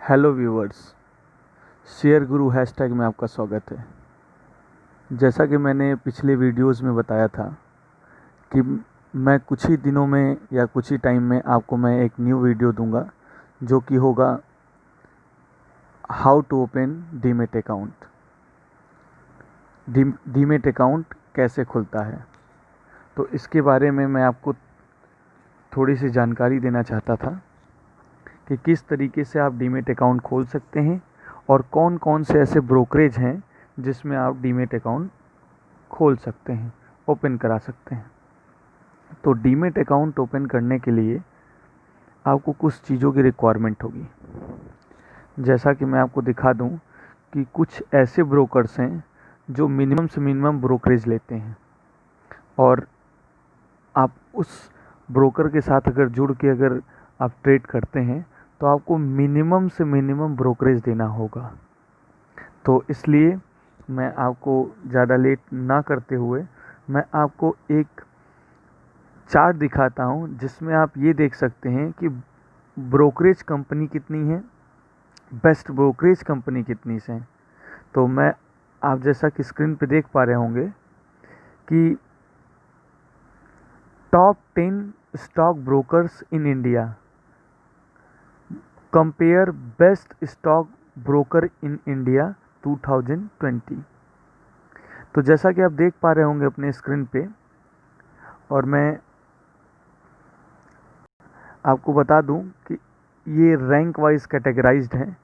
Hello viewers, share गुरु hashtag में आपका स्वागत है। जैसा कि मैंने पिछले वीडियोस में बताया था कि मैं कुछ ही दिनों में या कुछ ही टाइम में आपको मैं एक न्यू वीडियो दूंगा जो कि होगा how to open demat account. Demat account कैसे खुलता है, तो इसके बारे में मैं आपको थोड़ी सी जानकारी देना चाहता था कि किस तरीके से आप डीमेट अकाउंट खोल सकते हैं और कौन कौन से ऐसे ब्रोकरेज हैं जिसमें आप डीमेट अकाउंट खोल सकते हैं, ओपन करा सकते हैं। तो डीमेट अकाउंट ओपन करने के लिए आपको कुछ चीज़ों की रिक्वायरमेंट होगी। जैसा कि मैं आपको दिखा दूं कि कुछ ऐसे ब्रोकर्स हैं जो मिनिमम से मिनिमम ब्रोकरेज लेते हैं और आप उस ब्रोकर के साथ अगर जुड़ के अगर आप ट्रेड करते हैं तो आपको मिनिमम से मिनिमम ब्रोकरेज देना होगा। तो इसलिए मैं आपको ज़्यादा लेट ना करते हुए मैं आपको एक चार्ट दिखाता हूं जिसमें आप ये देख सकते हैं कि ब्रोकरेज कंपनी कितनी है, बेस्ट ब्रोकरेज कंपनी कितनी से हैं। तो मैं आप जैसा कि स्क्रीन पे देख पा रहे होंगे कि top 10 stock brokers in India, compare best stock broker in India 2020। तो जैसा कि आप देख पा रहे होंगे अपने स्क्रीन पे, और मैं आपको बता दूं कि ये रैंक वाइज कैटेगराइज्ड हैं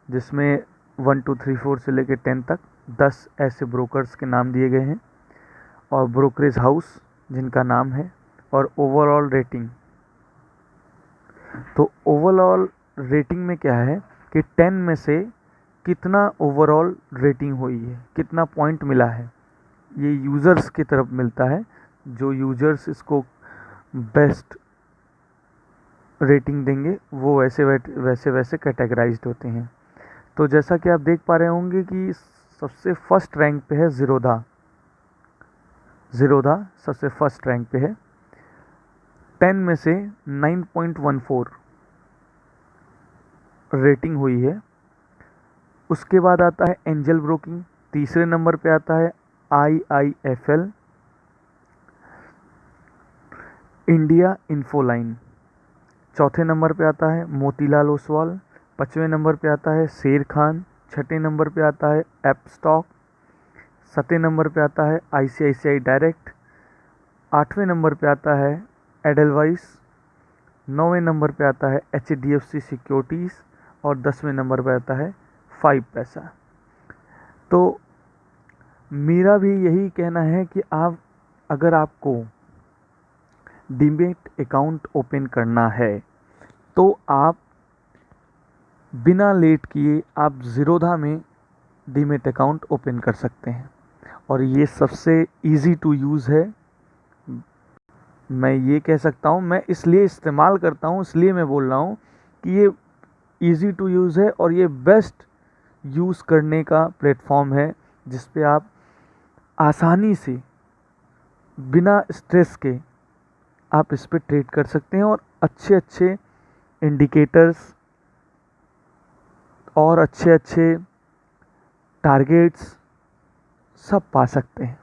जिसमें 1 2 3 4 से लेकर 10 तक 10 ऐसे ब्रोकर्स के नाम दिए गए हैं और ब्रोकरेज हाउस जिनका नाम है, और ओवरऑल रेटिंग। तो ओवरऑल रेटिंग में क्या है कि 10 में से कितना ओवरऑल रेटिंग हुई है, कितना पॉइंट मिला है, ये यूज़र्स की तरफ मिलता है। जो यूज़र्स इसको बेस्ट रेटिंग देंगे वो वैसे वैसे वैसे कैटेगराइज्ड होते हैं। तो जैसा कि आप देख पा रहे होंगे कि सबसे फर्स्ट रैंक पे है ज़ीरोधा। ज़ीरोधा सबसे फर्स्ट रैंक पे है, 10 में से 9.14 रेटिंग हुई है। उसके बाद आता है एंजल ब्रोकिंग, तीसरे नंबर पे आता है IIFL, इंडिया इन्फोलाइन, चौथे नंबर पे आता है मोतीलाल ओसवाल, पाँचवें नंबर पे आता है शेर खान, छठे नंबर पे आता है एप स्टॉक, सातवें नंबर पे आता है ICICI डायरेक्ट, आठवें नंबर पे आता है एडलवाइस, नौवें नंबर पे आता है HDFC सिक्योरिटीज़ और 10वें नंबर पे आता है 5 पैसा। तो मेरा भी यही कहना है कि आप अगर आपको डीमेट अकाउंट ओपन करना है तो आप बिना लेट किए आप ज़ीरोधा में डीमेट अकाउंट ओपन कर सकते हैं और ये सबसे इजी टू यूज़ है। मैं ये कह सकता हूँ, मैं इसलिए इस्तेमाल करता हूँ, इसलिए मैं बोल रहा हूँ कि ये इजी टू यूज़ है और ये बेस्ट यूज़ करने का प्लेटफॉर्म है जिस पे आप आसानी से बिना स्ट्रेस के आप इस पे ट्रेड कर सकते हैं और अच्छे अच्छे इंडिकेटर्स और अच्छे अच्छे टारगेट्स सब पा सकते हैं।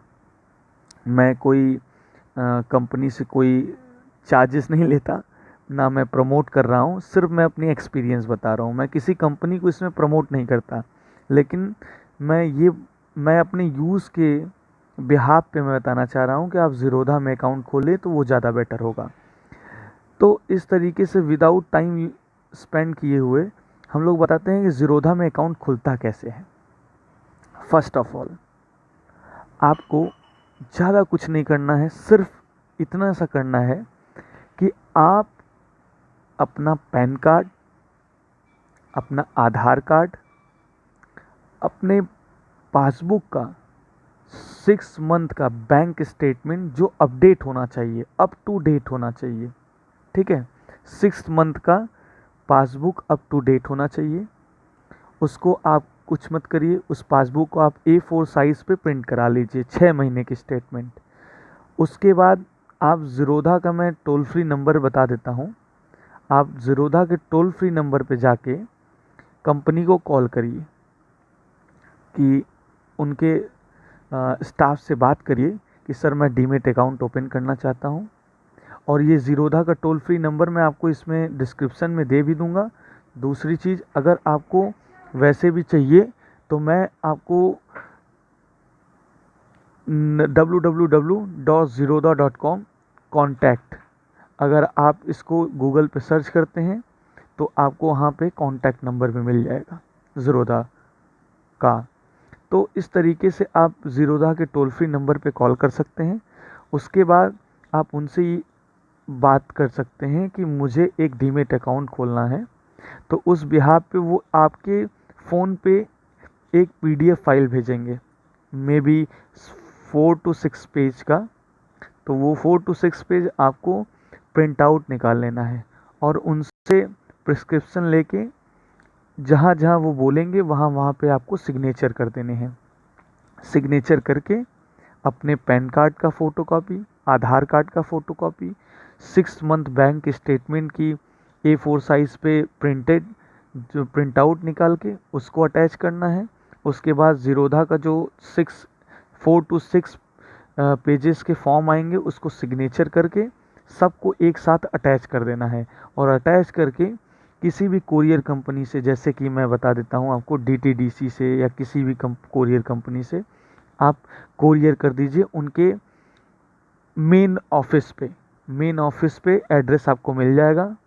मैं कोई कंपनी से कोई चार्जेस नहीं लेता, ना मैं प्रमोट कर रहा हूँ, सिर्फ मैं अपनी एक्सपीरियंस बता रहा हूँ। मैं किसी कंपनी को इसमें प्रमोट नहीं करता, लेकिन मैं अपने यूज़ के बिहाफ पे मैं बताना चाह रहा हूँ कि आप ज़ीरोधा में अकाउंट खोलें तो वो ज़्यादा बेटर होगा। तो इस तरीके से विदाउट टाइम स्पेंड किए हुए हम लोग बताते हैं कि ज़ीरोधा में अकाउंट खुलता कैसे है। फर्स्ट ऑफ ऑल आपको ज़्यादा कुछ नहीं करना है, सिर्फ इतना सा करना है कि आप अपना पैन कार्ड, अपना आधार कार्ड, अपने पासबुक का 6 मंथ का बैंक स्टेटमेंट जो अपडेट होना चाहिए, अप टू डेट होना चाहिए, ठीक है। 6 मंथ का पासबुक अप टू डेट होना चाहिए। उसको आप कुछ मत करिए, उस पासबुक को आप A4 साइज़ पे प्रिंट करा लीजिए, 6 महीने की स्टेटमेंट। उसके बाद आप ज़ीरोधा का मैं टोल फ्री नंबर बता देता हूँ। आप ज़ीरोधा के टोल फ्री नंबर पे जाके कंपनी को कॉल करिए, कि उनके स्टाफ से बात करिए कि सर मैं डीमेट अकाउंट ओपन करना चाहता हूँ। और ये ज़ीरोधा का टोल फ्री नंबर मैं आपको इसमें डिस्क्रिप्शन में दे भी दूँगा। दूसरी चीज़, अगर आपको वैसे भी चाहिए तो मैं आपको www.zerodha.com कॉन्टैक्ट, अगर आप इसको गूगल पे सर्च करते हैं तो आपको वहाँ पे कॉन्टैक्ट नंबर भी मिल जाएगा ज़ीरोधा का। तो इस तरीके से आप ज़ीरोधा के टोल फ्री नंबर पे कॉल कर सकते हैं। उसके बाद आप उनसे ही बात कर सकते हैं कि मुझे एक डीमेट अकाउंट खोलना है, तो उस बिहाफ पे वो आपके फ़ोन पे एक पीडीएफ फाइल भेजेंगे, मे बी 4 to 6 पेज का। तो वो 4 to 6 पेज आपको प्रिंट आउट निकाल लेना है और उनसे प्रिस्क्रिप्शन लेके जहाँ जहाँ वो बोलेंगे वहाँ वहाँ पे आपको सिग्नेचर कर देने हैं। सिग्नेचर करके अपने पैन कार्ड का फ़ोटोकॉपी, आधार कार्ड का फ़ोटोकॉपी, 6 मंथ बैंक स्टेटमेंट की A4 साइज़ पे प्रिंटेड जो प्रिंट आउट निकाल के उसको अटैच करना है। उसके बाद ज़ीरोधा का जो 4 to 6 पेजेस के फॉर्म आएंगे उसको सिग्नेचर करके सबको एक साथ अटैच कर देना है। और अटैच करके किसी भी कोरियर कंपनी से, जैसे कि मैं बता देता हूँ आपको, DTDC से या किसी भी कोरियर कंपनी से आप कोरियर कर दीजिए उनके मेन ऑफिस पे। मेन ऑफिस पे एड्रेस आपको मिल जाएगा,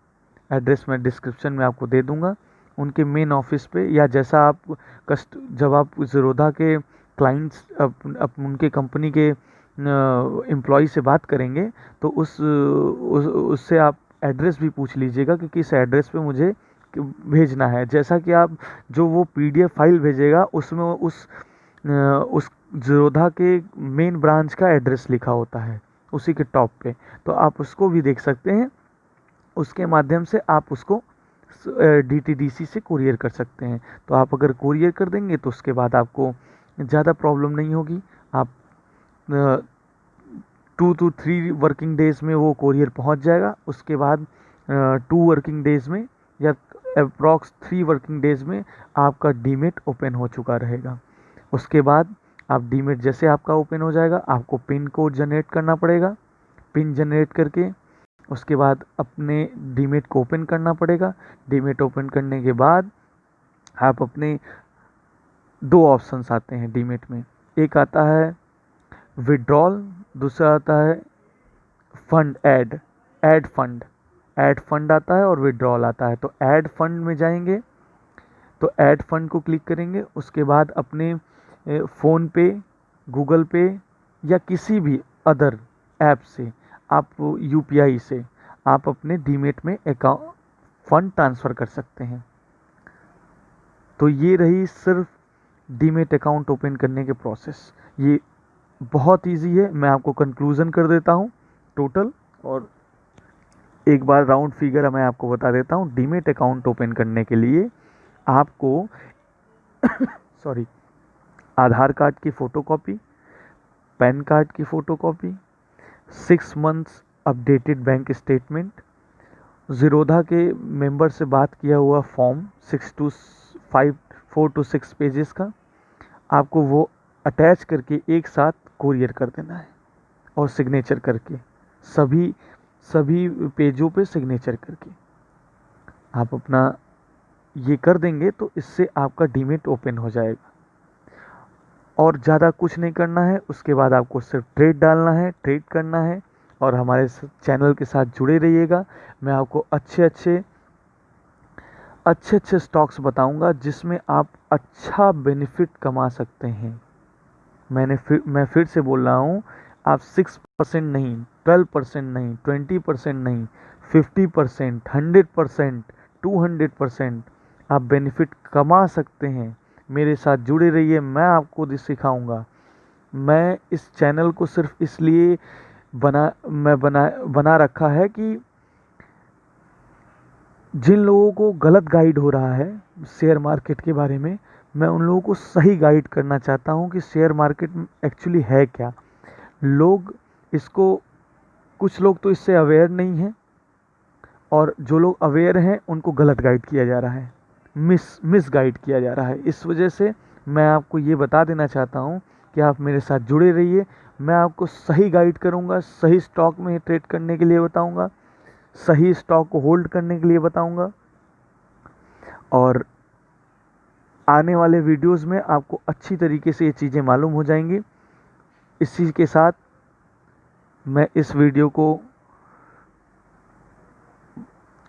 एड्रेस मैं डिस्क्रिप्शन में आपको दे दूंगा। उनके मेन ऑफिस पे, या जैसा आप जब आप ज़ीरोधा के क्लाइंट्स उनके कंपनी के एम्प्लॉय से बात करेंगे तो उससे आप एड्रेस भी पूछ लीजिएगा कि किस एड्रेस पे मुझे भेजना है। जैसा कि आप जो वो पीडीएफ फाइल भेजेगा उसमें उस ज़ीरोधा के मेन ब्रांच का एड्रेस लिखा होता है उसी के टॉप पे, तो आप उसको भी देख सकते हैं। उसके माध्यम से आप उसको DTDC से कुरियर कर सकते हैं। तो आप अगर कुरियर कर देंगे तो उसके बाद आपको ज़्यादा प्रॉब्लम नहीं होगी। आप 2 to 3 वर्किंग डेज़ में वो कुरियर पहुंच जाएगा। उसके बाद 2 वर्किंग डेज़ में या अप्रॉक्स 3 वर्किंग डेज़ में आपका डीमेट ओपन हो चुका रहेगा। उसके बाद आप डीमेट जैसे आपका ओपन हो जाएगा, आपको पिन कोड जनरेट करना पड़ेगा। पिन जनरेट करके उसके बाद अपने डीमेट को ओपन करना पड़ेगा। डीमेट ओपन करने के बाद आप अपने 2 ऑप्शंस आते हैं डीमेट में, एक आता है विड्रॉल, दूसरा आता है फंड ऐड फंड आता है और विड्रॉल आता है। तो ऐड फंड में जाएंगे तो ऐड फंड को क्लिक करेंगे। उसके बाद अपने फ़ोन पे, गूगल पे या किसी भी अदर ऐप से आप UPI से आप अपने डीमेट में अकाउंट फंड ट्रांसफ़र कर सकते हैं। तो ये रही सिर्फ डीमेट अकाउंट ओपन करने के प्रोसेस। ये बहुत इजी है। मैं आपको कंक्लूज़न कर देता हूँ टोटल, और एक बार राउंड फिगर मैं आपको बता देता हूँ। डीमेट अकाउंट ओपन करने के लिए आपको सॉरी आधार कार्ड की फ़ोटोकॉपी, पैन कार्ड की photocopy, 6 months updated bank statement, Zerodha के मेंबर से बात किया हुआ फॉर्म 4 to 6 पेजेस का, आपको वो अटैच करके एक साथ कुरियर कर देना है। और सिग्नेचर करके सभी पेजों पे सिग्नेचर करके आप अपना ये कर देंगे तो इससे आपका डीमेट ओपन हो जाएगा। और ज़्यादा कुछ नहीं करना है। उसके बाद आपको सिर्फ ट्रेड डालना है, ट्रेड करना है। और हमारे चैनल के साथ जुड़े रहिएगा। मैं आपको अच्छे अच्छे स्टॉक्स बताऊंगा जिसमें आप अच्छा बेनिफिट कमा सकते हैं। मैं फिर से बोल रहा हूँ, आप 6% नहीं, 12% नहीं, 20% नहीं, 50%, 100%, 200% आप बेनिफिट कमा सकते हैं। मेरे साथ जुड़े रहिए, मैं आपको सिखाऊंगा। मैं इस चैनल को सिर्फ इसलिए बना रखा है कि जिन लोगों को गलत गाइड हो रहा है शेयर मार्केट के बारे में, मैं उन लोगों को सही गाइड करना चाहता हूं कि शेयर मार्केट एक्चुअली है क्या। कुछ लोग तो इससे अवेयर नहीं हैं, और जो लोग अवेयर हैं उनको गलत गाइड किया जा रहा है। मिस गाइड किया जा रहा है। इस वजह से मैं आपको ये बता देना चाहता हूँ कि आप मेरे साथ जुड़े रहिए। मैं आपको सही गाइड करूँगा, सही स्टॉक में ट्रेड करने के लिए बताऊँगा, सही स्टॉक को होल्ड करने के लिए बताऊँगा, और आने वाले वीडियोस में आपको अच्छी तरीके से ये चीज़ें मालूम हो जाएंगी। इसी के साथ मैं इस वीडियो को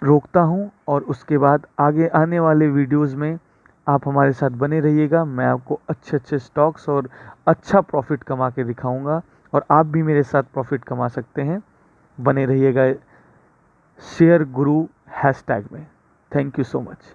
रोकता हूँ और उसके बाद आगे आने वाले वीडियोस में आप हमारे साथ बने रहिएगा। मैं आपको अच्छे अच्छे स्टॉक्स और अच्छा प्रॉफिट कमा के दिखाऊंगा, और आप भी मेरे साथ प्रॉफिट कमा सकते हैं। बने रहिएगा शेयर गुरु हैशटैग में। Thank you so much.